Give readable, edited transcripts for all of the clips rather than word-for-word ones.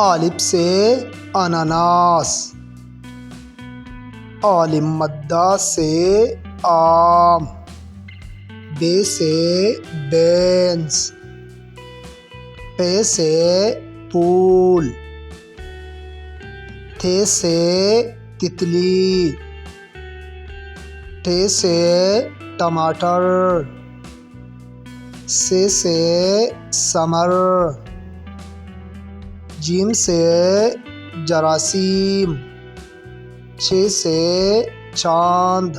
الف سے اناناس، عالم مدہ سے آم، بے سے بینس، پے سے پھول، تھے سے تتلی، ٹھے سے ٹماٹر، سے ثمر، جیم سے جراثیم، چھ سے چاند،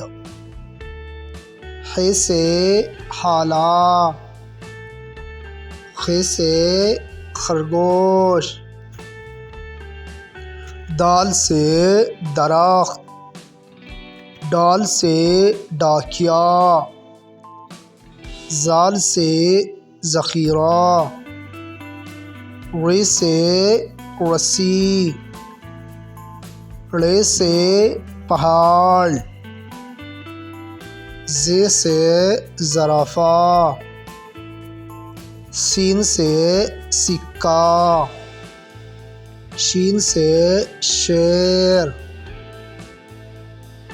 ح سے حالہ، خ سے خرگوش، دال سے درخت، ڈال سے ڈاکیا، زال سے ذخیرہ، ر سے رسی، ڑ سے پہاڑ، ز سے زرافہ، سین سے سکہ، شین سے شیر،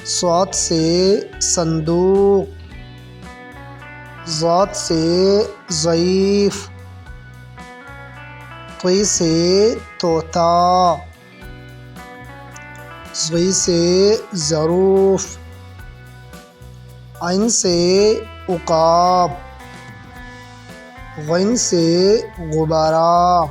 صاد سے صندوق، ضاد سے ضعیف، طی سے طوطا، ظ سے ظروف، عین سے عقاب، غین سے غبارہ،